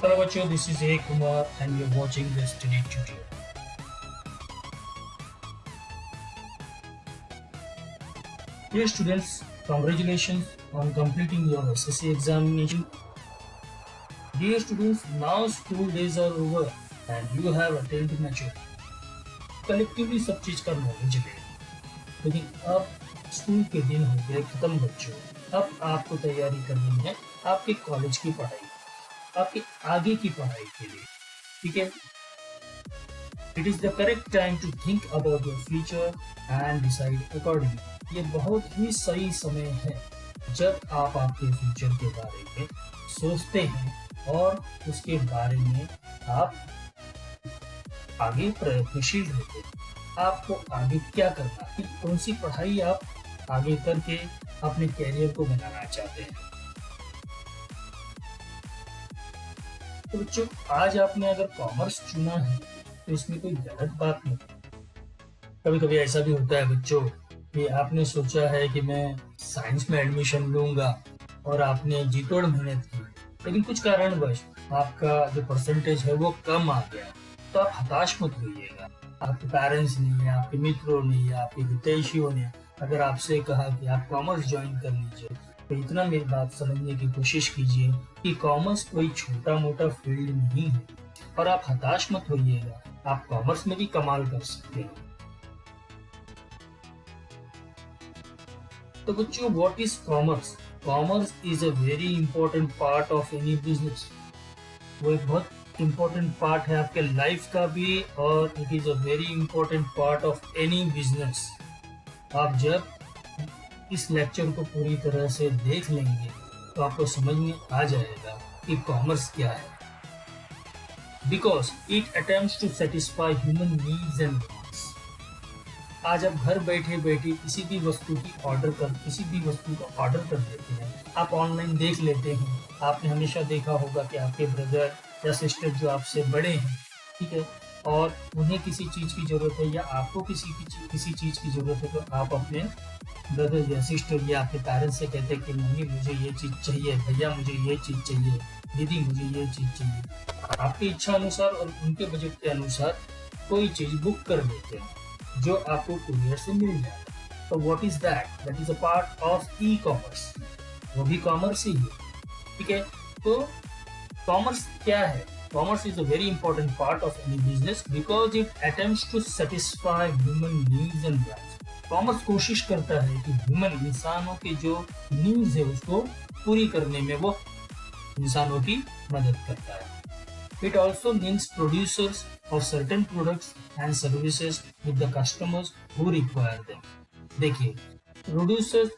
Hello बच्चों, this is A Kumar and you're watching the study tutorial. Dear students, congratulations on completing your SSC examination. Dear students, now school days are over and you have attained maturity. Collectively सब चीज का knowledge ले, लेकिन अब school के दिन हो गए खत्म बच्चों। अब आपको तैयारी करनी है आपके कॉलेज की पढ़ाई, आपके आगे की पढ़ाई के लिए, ठीक है। It is the correct time to think about your future and decide accordingly. ये बहुत ही सही समय है जब आप आपके फ्यूचर के बारे में सोचते हैं और उसके बारे में आप आगे प्रयत्नशील रहते हैं। आपको आगे क्या करना है, कौन सी पढ़ाई आप आगे करके अपने कैरियर को बनाना चाहते हैं। तो बच्चों, आज आपने अगर कॉमर्स चुना है तो इसमें कोई गलत बात नहीं। कभी कभी ऐसा भी होता है बच्चों कि आपने सोचा है कि मैं साइंस में एडमिशन लूंगा और आपने जी तोड़ मेहनत की, लेकिन कुछ कारणवश आपका जो परसेंटेज है वो कम आ गया, तो आप हताश मत होइएगा। आपके पेरेंट्स ने, आपके मित्रों ने या आपके हितैषियों ने अगर आपसे कहा कि आप कॉमर्स ज्वाइन कर लीजिए, तो इतना मेरी बात समझने की कोशिश कीजिए कि कॉमर्स कोई छोटा मोटा फील्ड नहीं है और आप हताश मत होइएगा। आप कॉमर्स में भी कमाल कर सकते हैं। तो बच्चों, what is commerce? Commerce is a very important part of any business. वो एक बहुत इम्पोर्टेंट पार्ट है आपके लाइफ का भी, और it is a very important part of any business. आप जब इस लेक्चर को पूरी तरह से देख लेंगे तो आपको समझ में आ जाएगा कि कॉमर्स क्या है। Because it attempts to satisfy human needs and wants. आज आप घर बैठे बैठे किसी भी वस्तु का ऑर्डर कर देते हैं। आप ऑनलाइन देख लेते हैं। आपने हमेशा देखा होगा कि आपके ब्रदर या सिस्टर जो आपसे बड़े हैं, ठीक है, और उन्हें किसी चीज की जरूरत है या आपको किसी चीज की जरूरत है, तो आप अपने ब्रदर या सिस्टर या अपने पेरेंट्स से कहते हैं कि मम्मी मुझे ये चीज चाहिए, भैया मुझे ये चीज चाहिए, दीदी मुझे ये चीज चाहिए। आपकी इच्छा अनुसार और उनके बजट के अनुसार कोई चीज बुक कर देते हैं जो आपको कुरियर से मिल जाए। तो what is that? That is a part of e commerce. वो भी कॉमर्स ही है, ठीक है। तो कॉमर्स क्या है? Commerce is a very important part of any business because it attempts to satisfy human needs and wants. Commerce कोशिश करता है कि ह्यूमन इंसानों के जो नीड्स है उसको पूरी करने में वो इंसानों की मदद करता है। It also links producers of certain products and services with the customers who require them. देखिए, प्रोड्यूसर्स,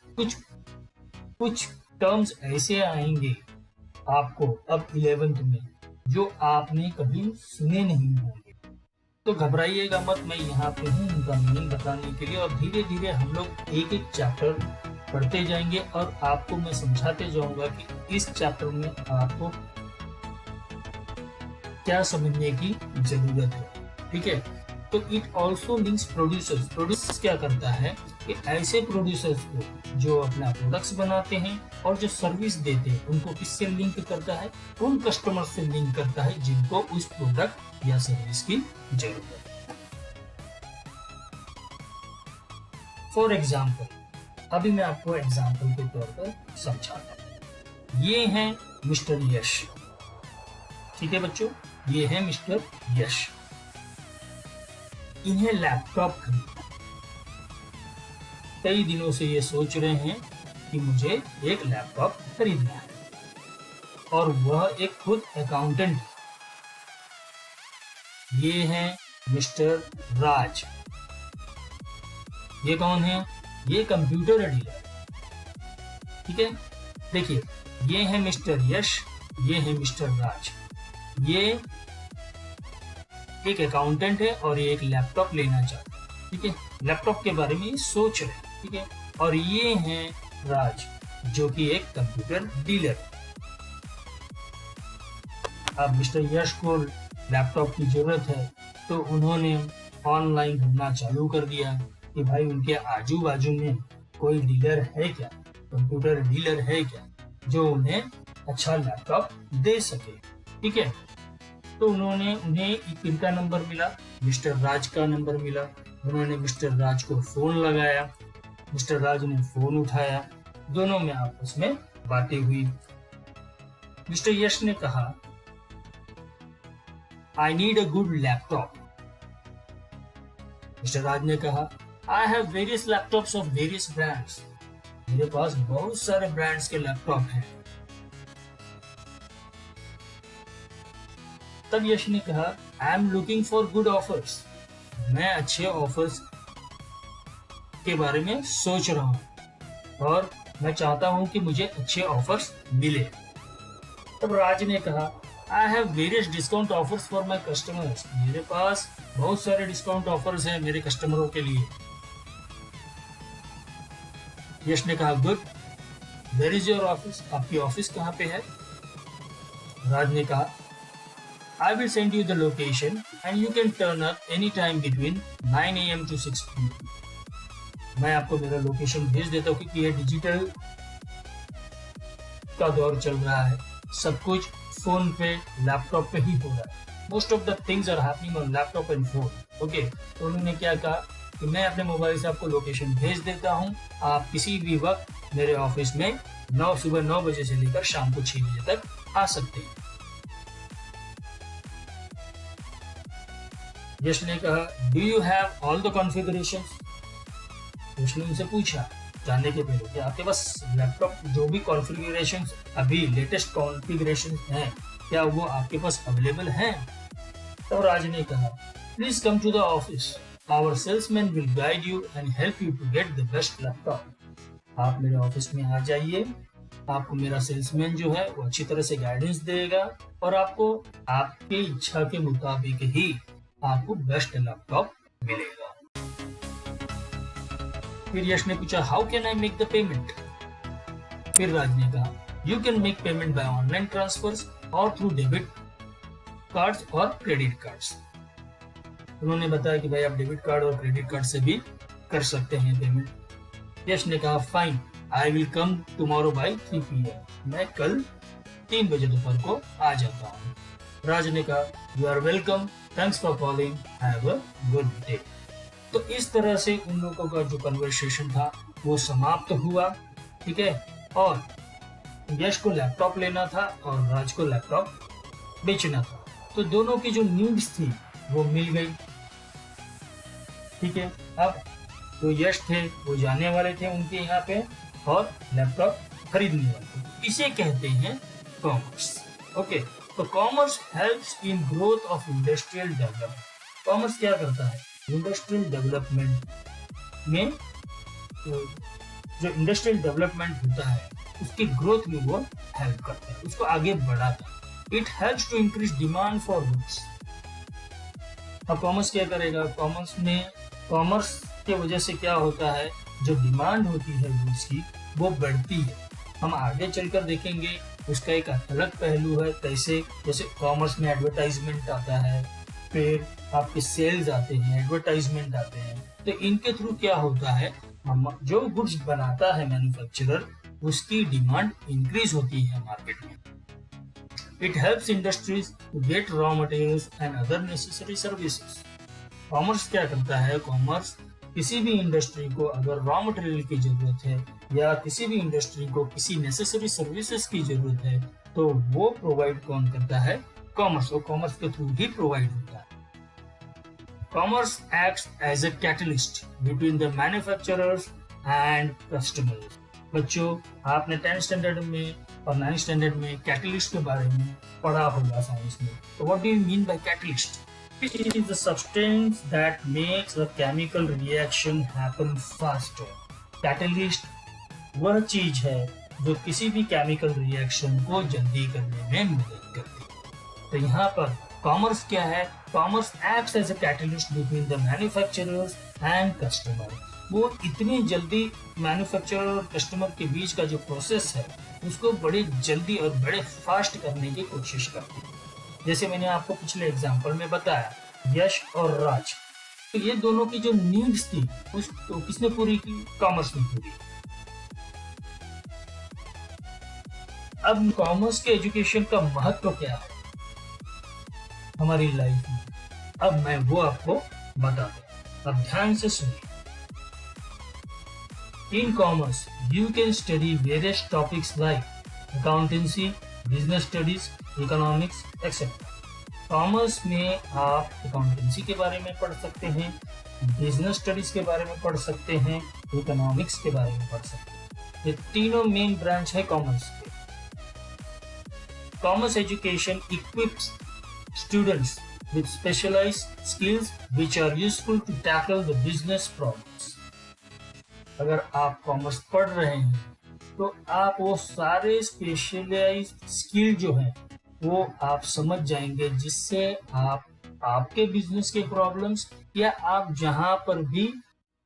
कुछ टर्म्स ऐसे आएंगे आपको अब 11th में जो आपने कभी सुने नहीं होंगे। तो घबराइएगा मत, मैं यहाँ पे हूँ उनका मीनिंग बताने के लिए, और धीरे धीरे हम लोग एक एक चैप्टर पढ़ते जाएंगे और आपको मैं समझाते जाऊंगा कि इस चैप्टर में आपको क्या समझने की जरूरत है, ठीक है। तो it also links producers. Producers क्या करता है कि ऐसे प्रोड्यूसर्स को जो अपना प्रोडक्ट्स बनाते हैं और जो सर्विस देते हैं उनको किससे लिंक करता है? उन कस्टमर से लिंक करता है जिनको उस प्रोडक्ट या सर्विस की जरूरत है। फॉर एग्जाम्पल, अभी मैं आपको एग्जाम्पल के तौर पर समझाता हूँ। ये हैं मिस्टर यश, ठीक है बच्चों, ये है मिस्टर यश। इन्हें लैपटॉप खरीदना, कई दिनों से ये सोच रहे हैं कि मुझे एक लैपटॉप खरीदना है, और वह एक खुद अकाउंटेंट। ये हैं मिस्टर राज। ये कौन है? ये कंप्यूटर डीलर, ठीक है। देखिए, ये है मिस्टर यश, ये है मिस्टर राज। ये एक अकाउंटेंट है और ये एक लैपटॉप लेना चाहता है, ठीक है। लैपटॉप के बारे में सोच रहे हैं, ठीक है। और ये हैं राज जो कि एक कंप्यूटर डीलर। अब मिस्टर यश को लैपटॉप की जरूरत है तो उन्होंने ऑनलाइन ढूंढना चालू कर दिया कि भाई उनके आजू बाजू में कोई डीलर है क्या, कंप्यूटर डीलर है क्या जो उन्हें अच्छा लैपटॉप दे सके। ठीक है। तो उन्हें किनका नंबर मिला, मिस्टर राज का नंबर मिला। उन्होंने मिस्टर राज को फोन लगाया, मिस्टर राज ने फोन उठाया, दोनों में आपस में बातें हुई। मिस्टर यश ने कहा, I need a good laptop. Mister Raj ने कहा, I have various laptops of various brands. मेरे पास बहुत सारे ब्रांड्स के लैपटॉप हैं। तब यश ने कहा, I am looking for good offers. मैं अच्छे ऑफर्स के बारे में सोच रहा हूँ और मैं चाहता हूँ कि मुझे अच्छे ऑफर्स मिले। तब राज ने कहा, I have various discount offers for my customers. मेरे पास बहुत सारे डिस्काउंट ऑफर्स हैं मेरे कस्टमरों के लिए। यश ने कहा, good, where is your office? आपकी ऑफिस कहाँ पे है? राज ने कहा, I will send you the location and you can turn up any time between 9 AM to 6 PM. मैं आपको मेरा लोकेशन भेज देता हूँ क्योंकि ये डिजिटल का दौर चल रहा है, सब कुछ फोन पे लैपटॉप पे ही हो रहा है। Most of the things are happening on laptop and phone. Okay, तो उन्होंने क्या कहा कि मैं अपने मोबाइल से आपको लोकेशन भेज देता हूँ, आप किसी भी वक्त मेरे ऑफिस में सुबह 9 बजे से लेकर शाम को 6 बजे तक आ सकते हैं। यश ने कहा, do you have all the configurations? Yash ने उनसे पूछा जानने के पहले कि आपके पास लैपटॉप जो भी कॉन्फ़िगरेशंस अभी लेटेस्ट कॉन्फ़िगरेशंस हैं, क्या वो आपके पास अवेलेबल हैं? तो राज ने कहा, please come to the office, our salesman will guide you and help you to get the best laptop. आप मेरे ऑफिस में आ जाइए, आपको मेरा सेल्समैन जो है वो अच्छी तरह से गाइडेंस देगा और आपको आपकी इच्छा के मुताबिक ही आपको बेस्ट लैपटॉप मिलेगा। फिर यश ने पूछा, how can I make the payment? फिर राज ने कहा, you can make payment by online transfers और थ्रू डेबिट कार्ड्स और क्रेडिट कार्ड्स। उन्होंने बताया कि भाई आप डेबिट कार्ड और क्रेडिट कार्ड से भी कर सकते हैं पेमेंट। यश ने कहा, fine, I will come tomorrow by 3 PM। मैं कल 3 बजे दोपहर को आ जाता हूँ। राज ने कहा, you are welcome, thanks for calling, have a good day. तो इस तरह से उन लोगों का जो कन्वर्सेशन था वो समाप्त हुआ, ठीक है। और यश को लैपटॉप लेना था और राज को लैपटॉप बेचना था, तो दोनों की जो नीड्स थी वो मिल गई, ठीक है। अब जो यश थे वो जाने वाले थे उनके यहाँ पे और लैपटॉप खरीदने वाले थे। इसे कहते हैं कॉमर्स। ओके, तो commerce helps in growth of industrial development. Commerce क्या करता है? इंडस्ट्रियल डेवलपमेंट में जो इंडस्ट्रियल डेवलपमेंट होता है उसकी ग्रोथ में वो हेल्प करता है, उसको आगे बढ़ाता है। It helps to increase demand for goods. अब कॉमर्स क्या करेगा? कॉमर्स की वजह से क्या होता है, जो डिमांड होती है गुड्स की वो बढ़ती है। हम आगे चलकर देखेंगे उसका एक अलग पहलू है, कैसे जैसे कॉमर्स में एडवर्टाइजमेंट आता है, फिर आपके सेल्स आते हैं, एडवर्टाइजमेंट आते हैं। तो इनके थ्रू क्या होता है, जो गुड्स बनाता है मैन्युफैक्चरर उसकी डिमांड इंक्रीज होती है मार्केट में। It helps industries to get raw materials and other necessary services. Commerce क्या करता है? कॉमर्स किसी भी इंडस्ट्री को अगर रॉ मटेरियल की जरूरत है या किसी भी इंडस्ट्री को किसी नेसेसरी सर्विसेज की जरूरत है तो वो प्रोवाइड कौन करता है? कॉमर्स। और कॉमर्स के थ्रू ही प्रोवाइड होता है। Commerce acts as a catalyst between the manufacturers and customers. बच्चों, आपने 10th स्टैंडर्ड में और 9th स्टैंडर्ड में कैटलिस्ट के बारे में पढ़ा होगा साइंस में। तो what do you mean by catalyst? It is the substance that makes a chemical reaction happen faster. Catalyst वह चीज है जो किसी भी केमिकल रिएक्शन को जल्दी करने में मदद करती है। तो यहाँ पर कॉमर्स क्या है? Commerce acts as a catalyst between the manufacturers and customer. वो इतनी जल्दी मैन्युफैक्चरर और कस्टमर के बीच का जो प्रोसेस है उसको बड़े जल्दी और बड़े फास्ट करने की कोशिश करती है। जैसे मैंने आपको पिछले एग्जांपल में बताया, यश और राज, तो ये दोनों की जो नीड्स थी उसको किसने पूरी की? कॉमर्स ने पूरी। अब कॉमर्स के एजुकेशन का महत्व क्या है? हमारी लाइफ में। अब मैं वो आपको बता दूं, अब ध्यान से सुनिए। In commerce, you can study various topics like accountancy, business studies, economics, etc. Commerce में आप अकाउंटेंसी के बारे में पढ़ सकते हैं, बिजनेस स्टडीज के बारे में पढ़ सकते हैं, इकोनॉमिक्स के बारे में पढ़ सकते हैं। ये तीनों मेन ब्रांच है कॉमर्स के। Commerce education equips students with specialized skills which are useful to tackle the business problems. अगर आप कॉमर्स पढ़ रहे हैं तो आप वो सारे स्पेशलाइज्ड स्किल जो है वो आप समझ जाएंगे, जिससे आप आपके बिजनेस के प्रॉब्लम्स या आप जहां पर भी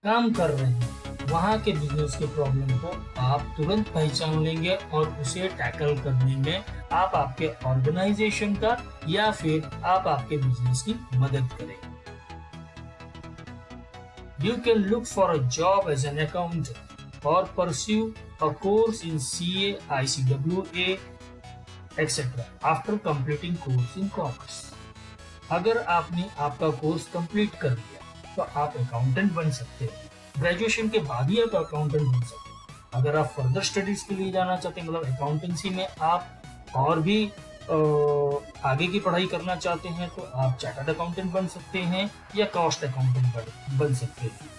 काम कर रहे हैं वहां के बिजनेस के प्रॉब्लम को आप तुरंत पहचान लेंगे और उसे टैकल करने में आप आपके ऑर्गेनाइजेशन का या फिर आप आपके बिजनेस की मदद करेंगे। You can look for a job as an accountant or pursue a course in CA, ICWA, etc. after completing course in commerce. अगर आपने आपका कोर्स कंप्लीट कर लिया तो आप अकाउंटेंट बन सकते हैं। ग्रेजुएशन के बाद ही आप अकाउंटेंट बन सकते हैं। अगर आप फर्दर स्टडीज के लिए जाना चाहते हैं, मतलब अकाउंटेंसी में आप और भी आगे की पढ़ाई करना चाहते हैं, तो आप चार्टर्ड अकाउंटेंट बन सकते हैं या कॉस्ट अकाउंटेंट बन सकते हैं।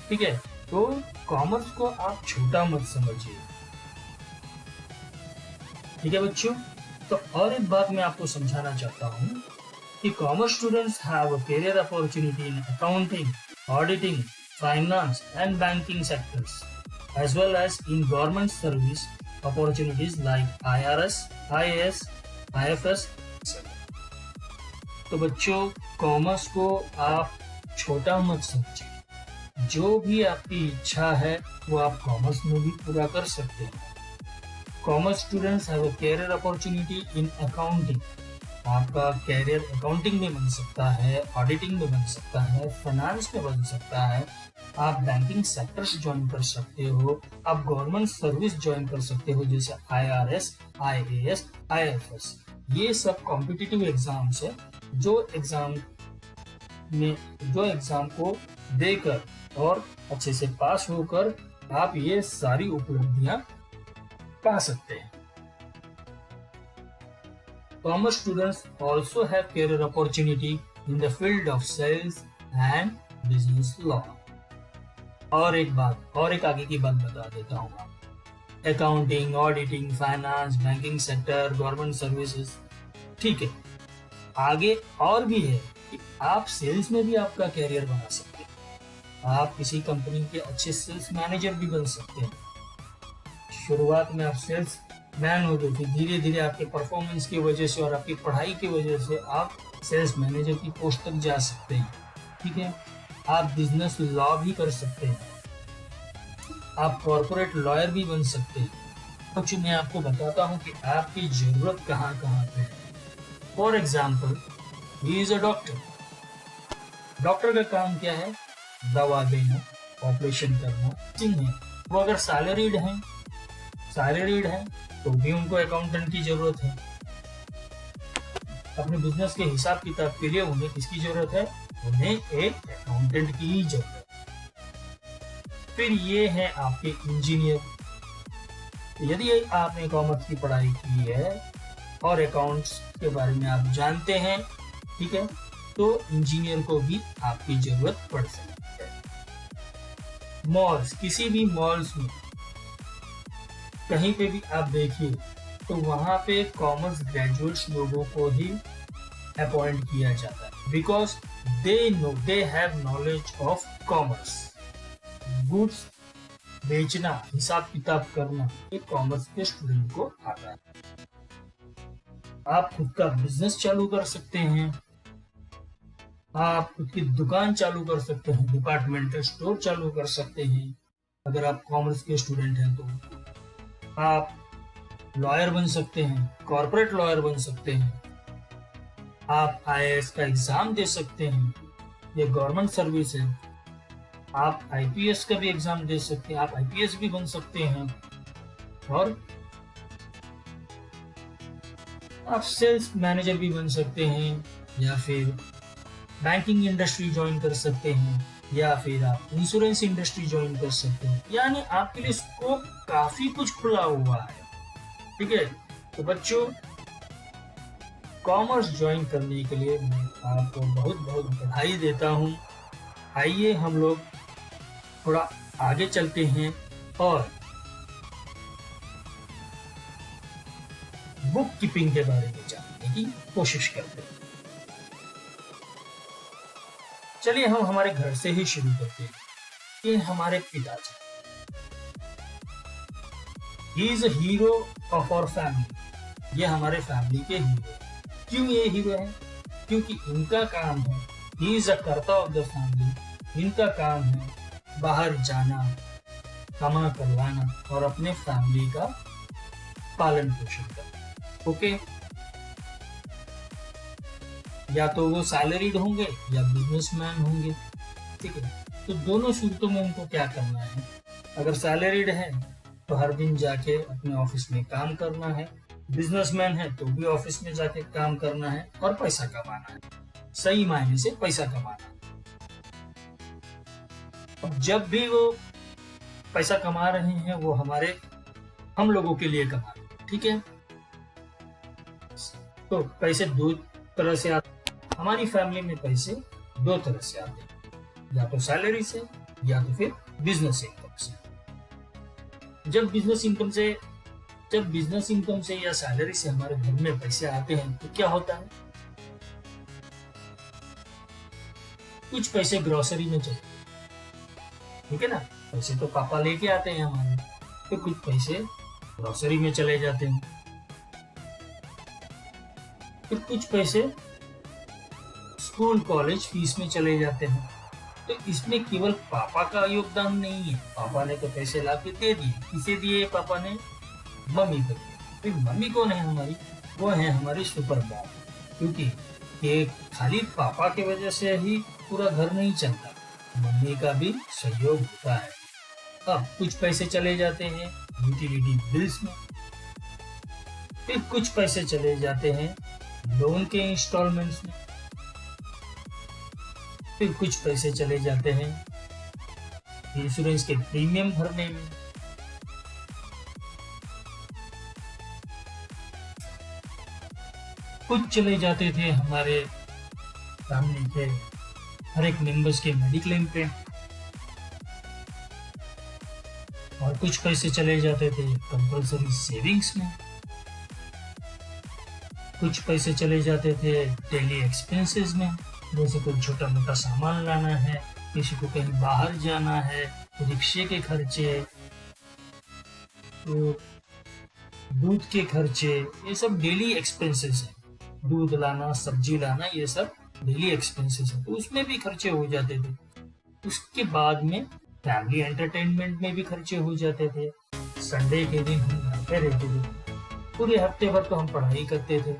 ठीक है, तो कॉमर्स को आप छोटा मत समझिए। ठीक है बच्चों, तो और एक बात मैं आपको समझाना चाहता हूँ कि commerce students have a career opportunity in accounting, auditing, finance and banking sectors as well as in government service opportunities like IRS, IAS, IFS, तो बच्चों कॉमर्स को आप छोटा मत समझिए। जो भी आपकी इच्छा है वो आप कॉमर्स में भी पूरा कर सकते हैं। Commerce students have a career opportunity in accounting. आपका कैरियर अकाउंटिंग में बन सकता है, ऑडिटिंग में बन सकता है, फाइनेंस में बन सकता है, आप बैंकिंग सेक्टर से ज्वाइन कर सकते हो, आप गवर्नमेंट सर्विस ज्वाइन कर सकते हो जैसे IRS, IAS, IFS। ये सब कॉम्पिटिटिव एग्जाम्स है जो एग्जाम को देकर और अच्छे से पास होकर आप ये सारी उपलब्धियां पा सकते हैं। Commerce students also have career opportunity in the field of sales and business law. और एक आगे की बात बता देता हूँ आप। Accounting, auditing, finance, banking sector, government services, ठीक है। आगे और भी है कि आप सेल्स में भी आपका कैरियर बना सकते हैं। आप किसी कंपनी के अच्छे सेल्स मैनेजर भी बन सकते हैं। शुरुआत में आप सेल्स मैन हो गए, फिर धीरे धीरे आपके परफॉर्मेंस की वजह से और आपकी पढ़ाई की वजह से आप सेल्स मैनेजर की पोस्ट तक जा सकते हैं। ठीक है, आप बिजनेस लॉ भी कर सकते हैं, आप कॉर्पोरेट लॉयर भी बन सकते हैं। कुछ मैं आपको बताता हूँ कि आपकी जरूरत कहाँ कहाँ पे है। For example, he is a doctor. Doctor का काम क्या है? दवा देना, ऑपरेशन करना, है। वो अगर सैलरीड है तो भी उनको अकाउंटेंट की जरूरत है। अपने बिजनेस के हिसाब किताब के लिए उन्हें किसकी जरूरत है? उन्हें एक अकाउंटेंट की ही जरूरत है। फिर ये है आपके इंजीनियर। यदि आपने कॉमर्स की पढ़ाई की है और अकाउंट्स के बारे में आप जानते हैं, ठीक है, तो इंजीनियर को भी आपकी जरूरत पड़ सकती है। मॉल्स, किसी भी मॉल्स में कहीं पे भी आप देखिए तो वहां पे कॉमर्स ग्रेजुएट्स लोगों को ही अपॉइंट किया जाता है, because they have knowledge of commerce. Goods बेचना, हिसाब किताब करना, ये कॉमर्स के स्टूडेंट को आता है। आप खुद का बिजनेस चालू कर सकते हैं, आप खुद की दुकान चालू कर सकते हैं, डिपार्टमेंटल स्टोर चालू कर सकते हैं। अगर आप कॉमर्स के स्टूडेंट हैं तो आप लॉयर बन सकते हैं, कॉर्पोरेट लॉयर बन सकते हैं, आप IAS का एग्जाम दे सकते हैं, ये गवर्नमेंट सर्विस है। आप IPS का भी एग्जाम दे सकते हैं, आप IPS भी बन सकते हैं, और आप सेल्स मैनेजर भी बन सकते हैं, या फिर बैंकिंग इंडस्ट्री ज्वाइन कर सकते हैं, या फिर आप इंश्योरेंस इंडस्ट्री ज्वाइन कर सकते हैं। यानी आपके लिए स्कोप काफी कुछ खुला हुआ है। ठीक है, तो बच्चों कॉमर्स ज्वाइन करने के लिए मैं आपको बहुत बहुत बधाई देता हूँ। आइए हम लोग थोड़ा आगे चलते हैं और बुक कीपिंग के बारे में जानने की कोशिश करते हैं। चलिए हम हमारे घर से ही शुरू करते हैं। ये हमारे पिताजी, he is a hero of our family. ये हमारे फैमिली के हीरो। क्यों ये हीरो है? क्योंकि इनका काम है, ही इज अ कर्ता ऑफ द फैमिली। इनका काम है बाहर जाना, कमा कर लाना और अपने फैमिली का पालन पोषण करना। ओके, या तो वो सैलरीड होंगे या बिजनेसमैन होंगे। ठीक है, तो दोनों सूरतों में उनको क्या करना है? अगर सैलरीड है तो हर दिन जाके अपने ऑफिस में काम करना है, बिजनेसमैन है तो भी ऑफिस में जाके काम करना है और पैसा कमाना है, सही मायने से पैसा कमाना है। अब जब भी वो पैसा कमा रहे हैं वो हम लोगों के लिए कमा रहे हैं। ठीक है, तो पैसे दो तरह से आते, हमारी फैमिली में पैसे दो तरह से आते हैं, या तो सैलरी से या तो फिर बिजनेस इनकम से। जब बिजनेस इनकम से या सैलरी से हमारे घर में पैसे आते हैं तो क्या होता है? कुछ पैसे ग्रोसरी में चले, ठीक है ना, पैसे तो पापा लेके आते हैं हमारे, तो कुछ पैसे ग्रोसरी में चले जाते हैं, फिर कुछ पैसे स्कूल कॉलेज फीस में चले जाते हैं। तो इसमें केवल पापा का योगदान नहीं है। पापा ने तो पैसे ला के दे दिए, किसे दिए? पापा ने मम्मी को दिए। फिर मम्मी कौन है हमारी? वो है हमारी सुपर मॉम, क्योंकि ये खाली पापा की वजह से ही पूरा घर नहीं चलता, मम्मी का भी सहयोग होता है। अब कुछ पैसे चले जाते हैं यूटिलिटी बिल्स में, फिर कुछ पैसे चले जाते हैं लोन के इंस्टॉलमेंट्स में, फिर कुछ पैसे चले जाते हैं इंश्योरेंस के प्रीमियम भरने में, कुछ चले जाते थे हमारे फैमिली के हर एक मेंबर्स के मेडिक्लेम पे, और कुछ पैसे चले जाते थे कंपल्सरी सेविंग्स में, कुछ पैसे चले जाते थे डेली एक्सपेंसेस में, जैसे कोई छोटा मोटा सामान लाना है, किसी को कहीं बाहर जाना है, रिक्शे के खर्चे, तो दूध के खर्चे, ये सब डेली एक्सपेंसेस है। दूध लाना, सब्जी लाना, ये सब डेली एक्सपेंसेस है, तो उसमें भी खर्चे हो जाते थे। उसके बाद में फैमिली एंटरटेनमेंट में भी खर्चे हो जाते थे। संडे के दिन हम घर पे रहते थे, पूरे हफ्ते भर तो हम पढ़ाई करते थे,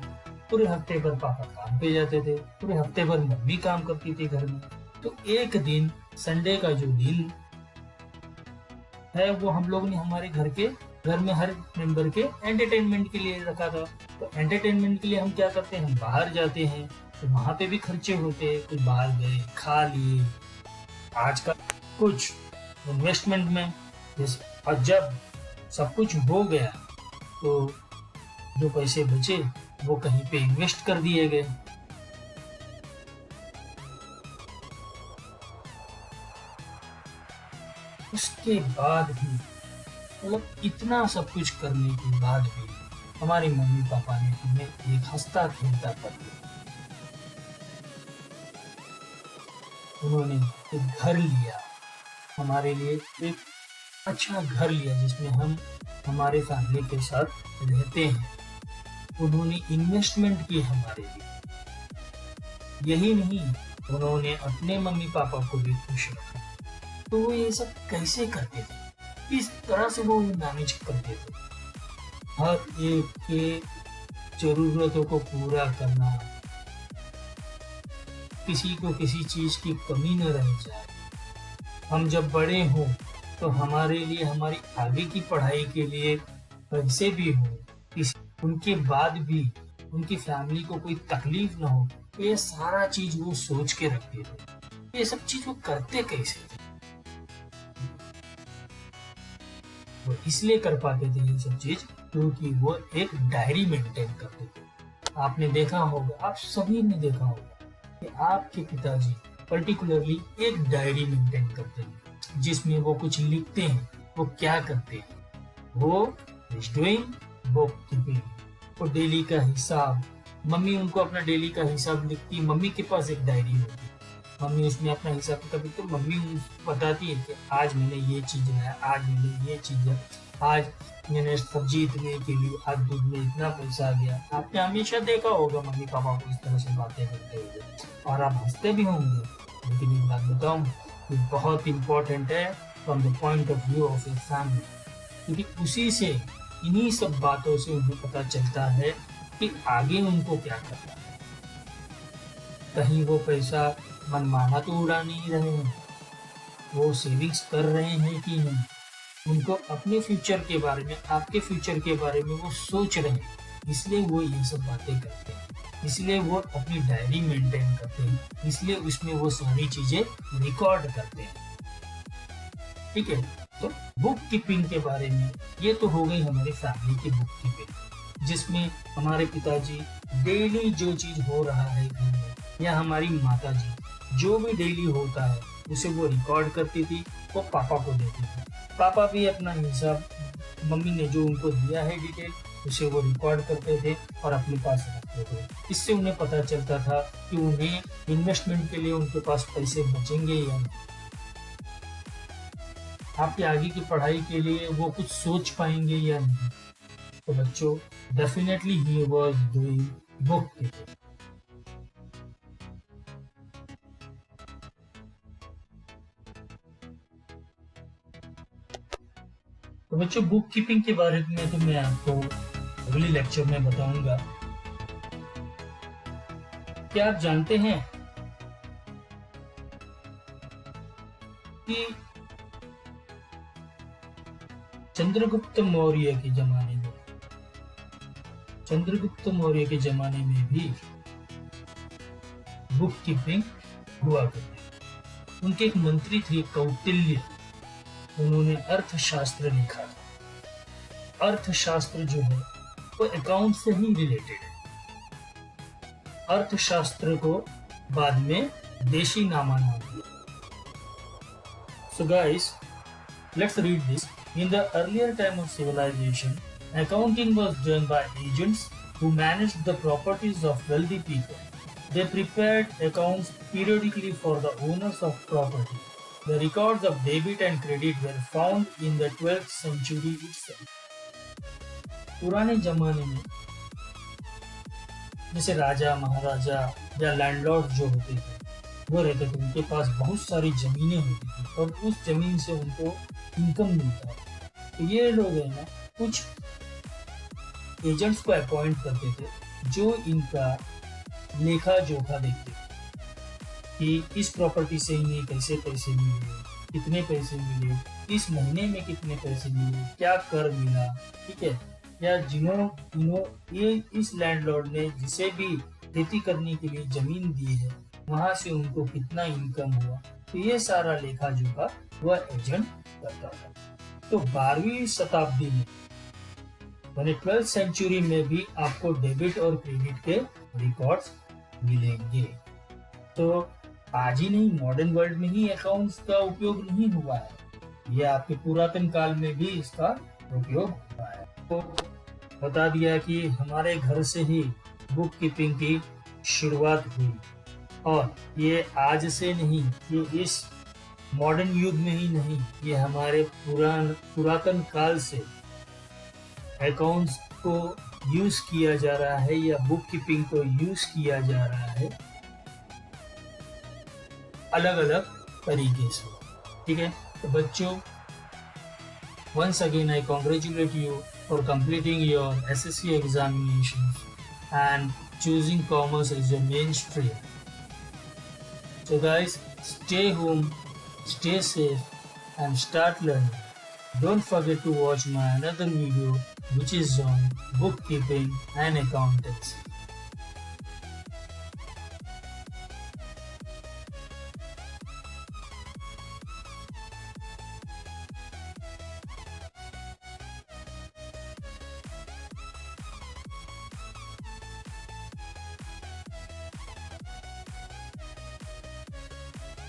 पूरे हफ्ते भर पापा काम पे जाते थे, पूरे हफ्ते भर मम्मी काम करती थी घर में। तो एक दिन संडे का जो दिन है वो हम लोग ने हमारे घर में हर मेंबर के एंटरटेनमेंट के लिए रखा था। तो एंटरटेनमेंट के लिए हम क्या करते हैं? हम बाहर जाते हैं, तो वहां पे भी खर्चे होते हैं। कुछ बाहर गए, खा लिए, आजकल कुछ इन्वेस्टमेंट में, और जब सब कुछ हो गया तो जो पैसे बचे वो कहीं पे इन्वेस्ट कर दिए गए। उसके बाद भी, मतलब इतना सब कुछ करने के बाद भी हमारे मम्मी पापा ने हमें एक हंसता खेलता कर दिया। उन्होंने एक घर लिया हमारे लिए, एक अच्छा घर लिया जिसमें हम हमारे फैमिली के साथ रहते हैं। उन्होंने इन्वेस्टमेंट की हमारे लिए। यही नहीं, उन्होंने अपने मम्मी पापा को भी खुश रखा। तो वो ये सब कैसे करते थे? किस तरह से वो मैनेज करते थे? हर एक के जरूरतों को पूरा करना, किसी को किसी चीज की कमी न रह जाए। हम जब बड़े हों तो हमारे लिए, हमारी आगे की पढ़ाई के लिए पैसे भी हो, उनके बाद भी उनकी फैमिली को कोई तकलीफ ना हो, ये सारा चीज वो सोच के रखते थे। ये सब चीज वो करते कैसे थे? वो इसलिए कर पाते थे ये सब चीज क्योंकि वो एक डायरी मेंटेन करते थे। आपने देखा होगा, आप सभी ने देखा होगा कि आपके पिताजी पर्टिकुलरली एक डायरी मेंटेन करते हैं जिसमें वो कुछ लिखते हैं, वो क्या करते हैं, वो डूइंग बुक कीपिंग, वो डेली का हिसाब। मम्मी उनको अपना डेली का हिसाब लिखती, मम्मी के पास एक डायरी होती, मम्मी उसमें अपना हिसाब किताब लिखती, मम्मी बताती है कि आज मैंने ये चीज है, आज मैंने ये चीज है, आज मैंने सब्जी इतने के लिए, आज दूध में इतना पैसा आ गया। आपने हमेशा देखा होगा मम्मी पापा को इस तरह से बातें करते हुए, और आप हंसते भी होंगे। लेकिन एक बात बताऊं, ये बहुत इंपॉर्टेंट है from the point of view of a family, क्योंकि उसी से, इन्हीं सब बातों से उन्हें पता चलता है कि आगे उनको क्या करना है। कहीं वो पैसा मनमाना तो उड़ा नहीं रहे हैं, वो सेविंग्स कर रहे हैं कि नहीं, उनको अपने फ्यूचर के बारे में, आपके फ्यूचर के बारे में वो सोच रहे हैं, इसलिए वो ये सब बातें करते हैं, इसलिए वो अपनी डायरी मेंटेन करते हैं, इसलिए उसमें वो सारी चीजें रिकॉर्ड करते हैं। ठीक है, तो बुक कीपिंग के बारे में ये तो हो गई हमारी फैमिली की बुक कीपिंग, जिसमें हमारे पिताजी डेली जो चीज हो रहा है घर में, या हमारी माता जी जो भी डेली होता है उसे वो रिकॉर्ड करती थी, वो पापा को देती थी। पापा भी अपना हिसाब, मम्मी ने जो उनको दिया है डिटेल, उसे वो रिकॉर्ड करते थे और अपने पास रखते थे। इससे उन्हें पता चलता था कि उन्हें इन्वेस्टमेंट के लिए उनके पास पैसे बचेंगे या नहीं, आपकी आगे की पढ़ाई के लिए वो कुछ सोच पाएंगे या नहीं। तो बच्चों, definitely he was doing book keeping. तो बच्चों, बुक कीपिंग के बारे में तो मैं आपको अगले लेक्चर में बताऊंगा। क्या आप जानते हैं कि चंद्रगुप्त मौर्य के जमाने में, चंद्रगुप्त मौर्य के जमाने में भी बुक कीपिंग हुआ करती। उनके एक मंत्री थे कौटिल्य, उन्होंने अर्थशास्त्र लिखा था। अर्थशास्त्र जो है वो अकाउंट से ही रिलेटेड है। अर्थशास्त्र को बाद में देशी नामा नाम दिया। So guys, let's read this. In the earlier time of civilization, accounting was done by agents who managed the properties of wealthy people. They prepared accounts periodically for the owners of property. The records of debit and credit were found in the 12th century itself. पुराने जमाने में जैसे राजा महाराजा या landlord जो होते थे, वो रहते थे, उनके पास बहुत सारी जमीनें होती थी और उस जमीन से उनको इनकम मिलता है। तो ये लोग है ना, कुछ एजेंट्स को अपॉइंट करते थे जो इनका लेखा जोखा देखते थे कि इस प्रॉपर्टी से इन्हें कैसे पैसे मिले, कितने पैसे मिले, इस महीने में कितने पैसे मिले, क्या कर मिला, ठीक है, या जिन्हों ये इस लैंडलॉर्ड ने जिसे भी खेती करने के लिए जमीन दी है, वहां से उनको कितना इनकम हुआ। तो ये सारा लेखा जोखा वह एजेंट करता था। तो 12वीं शताब्दी में, यानी 12th सेंचुरी में भी आपको डेबिट और क्रेडिट के रिकॉर्ड्स मिलेंगे। तो आज ही नहीं, मॉडर्न वर्ल्ड में ही अकाउंट्स का उपयोग नहीं हुआ है, ये आपके पुरातन काल में भी इसका उपयोग हुआ है। तो बता दिया कि हमारे घर से ही बुक कीपिंग की शुरुआत हुई, और ये आज से नहीं, ये इस मॉडर्न युग में ही नहीं, ये हमारे पुरातन काल से अकाउंट्स को यूज किया जा रहा है, या बुक कीपिंग को यूज किया जा रहा है अलग अलग तरीके से। ठीक है, तो बच्चों, once again I congratulate you for completing your SSC examinations and choosing commerce as your mainstream. So guys, stay home, stay safe and start learning. Don't forget to watch my another video which is on bookkeeping and accountancy.